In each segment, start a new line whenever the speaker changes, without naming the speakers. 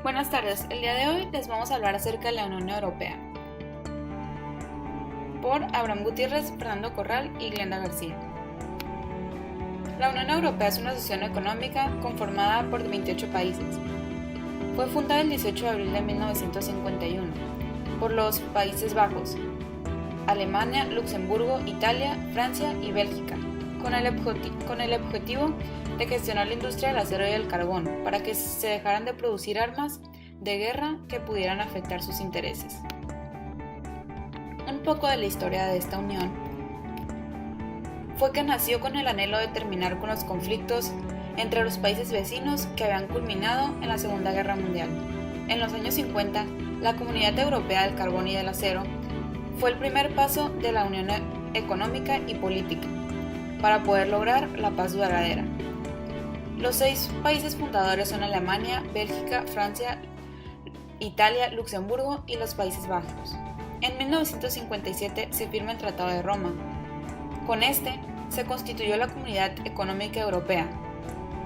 Buenas tardes, el día de hoy les vamos a hablar acerca de la Unión Europea por Abraham Gutiérrez, Fernando Corral y Glenda García. La Unión Europea es una asociación económica conformada por 28 países. Fue fundada el 18 de abril de 1951 por los Países Bajos, Alemania, Luxemburgo, Italia, Francia y Bélgica, con el objetivo de gestionar la industria del acero y el carbón para que se dejaran de producir armas de guerra que pudieran afectar sus intereses. Un poco de la historia de esta unión fue que nació con el anhelo de terminar con los conflictos entre los países vecinos que habían culminado en la Segunda Guerra Mundial. En los años 50, la Comunidad Europea del Carbón y del Acero fue el primer paso de la unión económica y política para poder lograr la paz duradera. Los 6 países fundadores son Alemania, Bélgica, Francia, Italia, Luxemburgo y los Países Bajos. En 1957 se firma el Tratado de Roma. Con este se constituyó la Comunidad Económica Europea,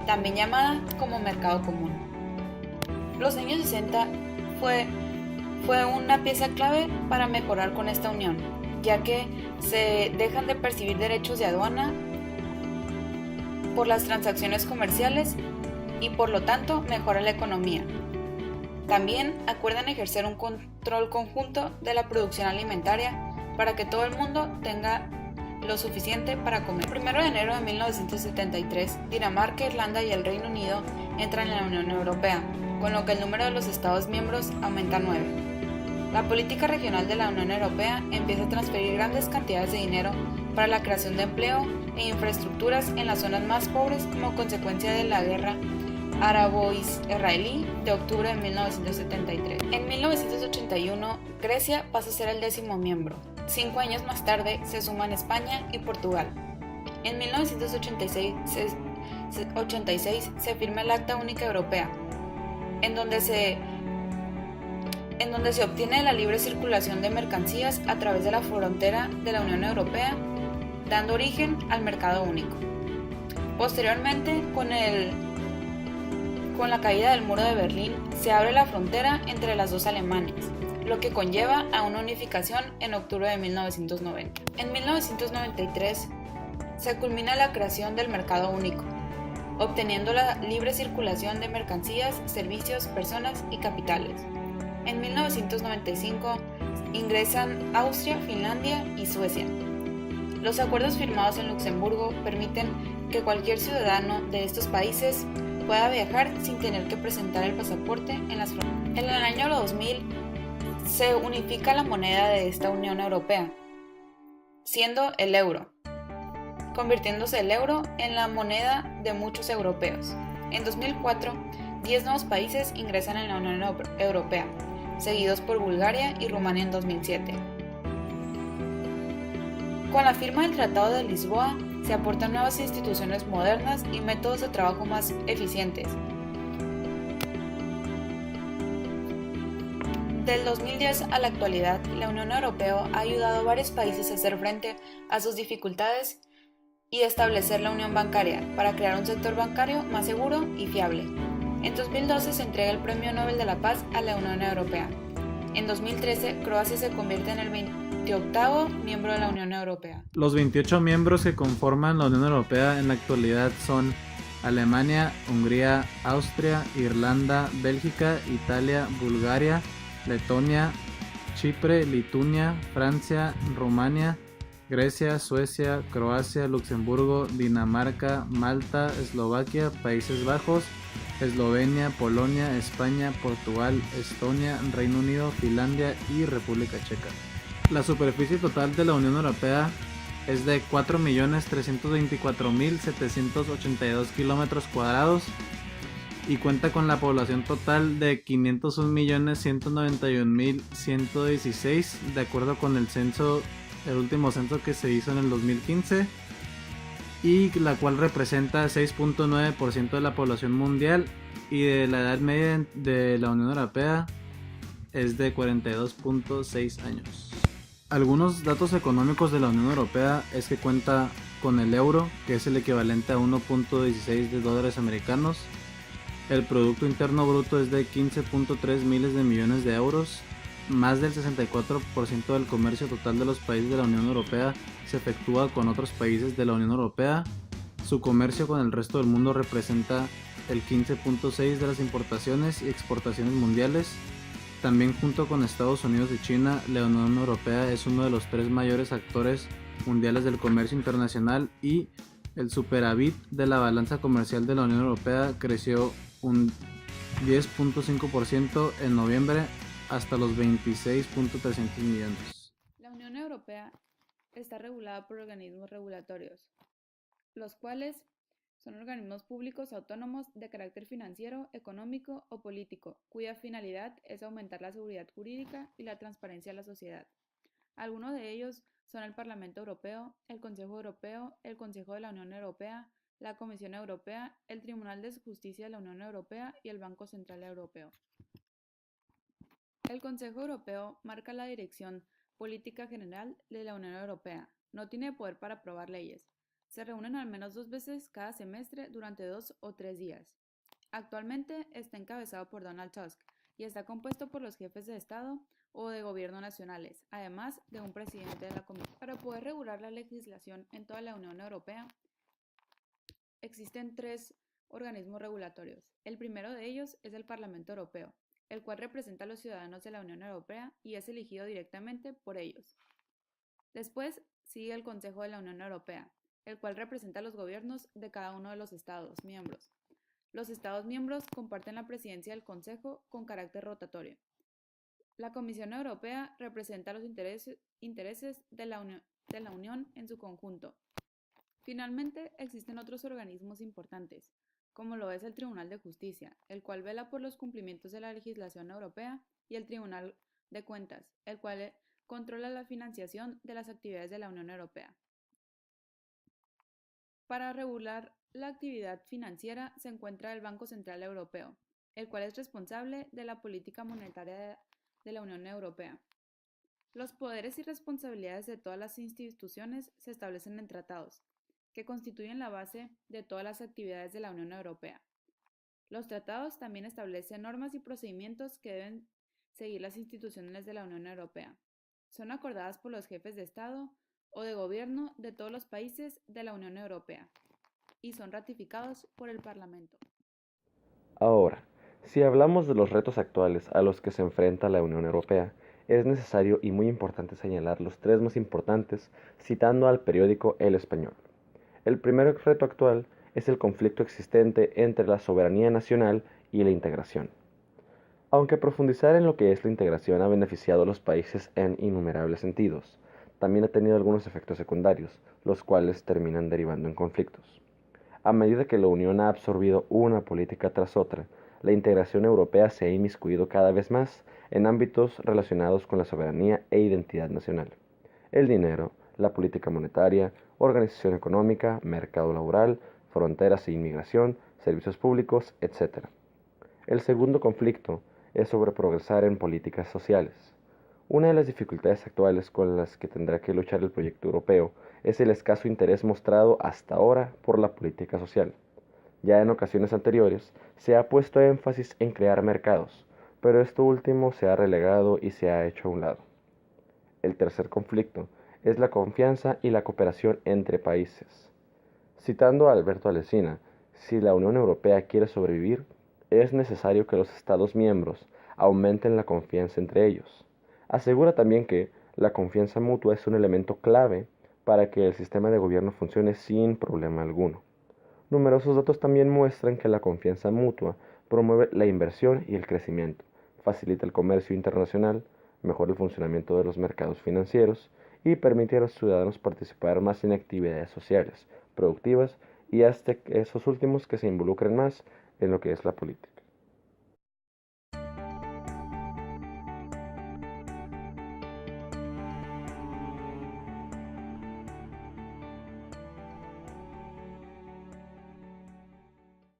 también llamada como Mercado Común. Los años 60 fue una pieza clave para mejorar con esta unión, ya que se dejan de percibir derechos de aduana por las transacciones comerciales y por lo tanto mejora la economía. También acuerdan ejercer un control conjunto de la producción alimentaria para que todo el mundo tenga lo suficiente para comer. El 1 de enero de 1973, Dinamarca, Irlanda y el Reino Unido entran en la Unión Europea, con lo que el número de los Estados miembros aumenta a 9. La política regional de la Unión Europea empieza a transferir grandes cantidades de dinero para la creación de empleo e infraestructuras en las zonas más pobres como consecuencia de la guerra árabo-israelí de octubre de 1973. En 1981, Grecia pasa a ser el 10º miembro. 5 años más tarde se suman España y Portugal. En 1986 se firma el Acta Única Europea, en donde se obtiene la libre circulación de mercancías a través de la frontera de la Unión Europea, dando origen al mercado único. Posteriormente, con la caída del muro de Berlín, se abre la frontera entre las dos Alemanias, lo que conlleva a una unificación en octubre de 1990. En 1993 se culmina la creación del mercado único, obteniendo la libre circulación de mercancías, servicios, personas y capitales. En 1995 ingresan Austria, Finlandia y Suecia. Los acuerdos firmados en Luxemburgo permiten que cualquier ciudadano de estos países pueda viajar sin tener que presentar el pasaporte en las fronteras. En el año 2000 se unifica la moneda de esta Unión Europea, siendo el euro, convirtiéndose el euro en la moneda de muchos europeos. En 2004, 10 nuevos países ingresan en la Unión Europea, seguidos por Bulgaria y Rumania en 2007. Con la firma del Tratado de Lisboa, se aportan nuevas instituciones modernas y métodos de trabajo más eficientes. Del 2010 a la actualidad, la Unión Europea ha ayudado a varios países a hacer frente a sus dificultades y establecer la unión bancaria para crear un sector bancario más seguro y fiable. En 2012 se entrega el Premio Nobel de la Paz a la Unión Europea. En 2013, Croacia se convierte en el 28º miembro de la Unión Europea.
Los 28 miembros que conforman la Unión Europea en la actualidad son Alemania, Hungría, Austria, Irlanda, Bélgica, Italia, Bulgaria, Letonia, Chipre, Lituania, Francia, Rumania, Grecia, Suecia, Croacia, Luxemburgo, Dinamarca, Malta, Eslovaquia, Países Bajos, Eslovenia, Polonia, España, Portugal, Estonia, Reino Unido, Finlandia y República Checa. La superficie total de la Unión Europea es de 4.324.782 km² y cuenta con la población total de 501.191.116 de acuerdo con el último censo que se hizo en el 2015, y la cual representa 6.9% de la población mundial, y de la edad media de la Unión Europea es de 42.6 años. Algunos datos económicos de la Unión Europea es que cuenta con el euro, que es el equivalente a 1.16 de dólares americanos, El Producto Interno Bruto es de 15.3 miles de millones de euros. Más del 64% del comercio total de los países de la Unión Europea se efectúa con otros países de la Unión Europea. Su comercio con el resto del mundo representa el 15.6% de las importaciones y exportaciones mundiales. También junto con Estados Unidos y China, la Unión Europea es uno de los 3 mayores actores mundiales del comercio internacional y el superávit de la balanza comercial de la Unión Europea creció un 10.5% en noviembre hasta los 26.300 millones.
La Unión Europea está regulada por organismos regulatorios, los cuales son organismos públicos autónomos de carácter financiero, económico o político, cuya finalidad es aumentar la seguridad jurídica y la transparencia de la sociedad. Algunos de ellos son el Parlamento Europeo, el Consejo Europeo, el Consejo de la Unión Europea, la Comisión Europea, el Tribunal de Justicia de la Unión Europea y el Banco Central Europeo. El Consejo Europeo marca la dirección política general de la Unión Europea. No tiene poder para aprobar leyes. Se reúnen al menos 2 veces cada semestre durante 2 o 3 días. Actualmente está encabezado por Donald Tusk y está compuesto por los jefes de Estado o de gobierno nacionales, además de un presidente de la Comisión. Para poder regular la legislación en toda la Unión Europea, existen 3 organismos regulatorios. El primero de ellos es el Parlamento Europeo, el cual representa a los ciudadanos de la Unión Europea y es elegido directamente por ellos. Después sigue el Consejo de la Unión Europea, el cual representa a los gobiernos de cada uno de los Estados miembros. Los Estados miembros comparten la presidencia del Consejo con carácter rotatorio. La Comisión Europea representa los intereses de la Unión en su conjunto. Finalmente, existen otros organismos importantes, como lo es el Tribunal de Justicia, el cual vela por los cumplimientos de la legislación europea, y el Tribunal de Cuentas, el cual controla la financiación de las actividades de la Unión Europea. Para regular la actividad financiera se encuentra el Banco Central Europeo, el cual es responsable de la política monetaria de la Unión Europea. Los poderes y responsabilidades de todas las instituciones se establecen en tratados, que constituyen la base de todas las actividades de la Unión Europea. Los tratados también establecen normas y procedimientos que deben seguir las instituciones de la Unión Europea. Son acordadas por los jefes de Estado o de gobierno de todos los países de la Unión Europea y son ratificados por el Parlamento.
Ahora, si hablamos de los retos actuales a los que se enfrenta la Unión Europea, es necesario y muy importante señalar los 3 más importantes citando al periódico El Español. El primer reto actual es el conflicto existente entre la soberanía nacional y la integración. Aunque profundizar en lo que es la integración ha beneficiado a los países en innumerables sentidos, también ha tenido algunos efectos secundarios, los cuales terminan derivando en conflictos. A medida que la Unión ha absorbido una política tras otra, la integración europea se ha inmiscuido cada vez más en ámbitos relacionados con la soberanía e identidad nacional. El dinero, la política monetaria, organización económica, mercado laboral, fronteras e inmigración, servicios públicos, etc. El segundo conflicto es sobre progresar en políticas sociales. Una de las dificultades actuales con las que tendrá que luchar el proyecto europeo es el escaso interés mostrado hasta ahora por la política social. Ya en ocasiones anteriores se ha puesto énfasis en crear mercados, pero esto último se ha relegado y se ha hecho a un lado. El tercer conflicto es la confianza y la cooperación entre países. Citando a Alberto Alsina, si la Unión Europea quiere sobrevivir, es necesario que los Estados miembros aumenten la confianza entre ellos. Asegura también que la confianza mutua es un elemento clave para que el sistema de gobierno funcione sin problema alguno. Numerosos datos también muestran que la confianza mutua promueve la inversión y el crecimiento, facilita el comercio internacional, mejora el funcionamiento de los mercados financieros y permite a los ciudadanos participar más en actividades sociales, productivas y hasta esos últimos que se involucren más en lo que es la política.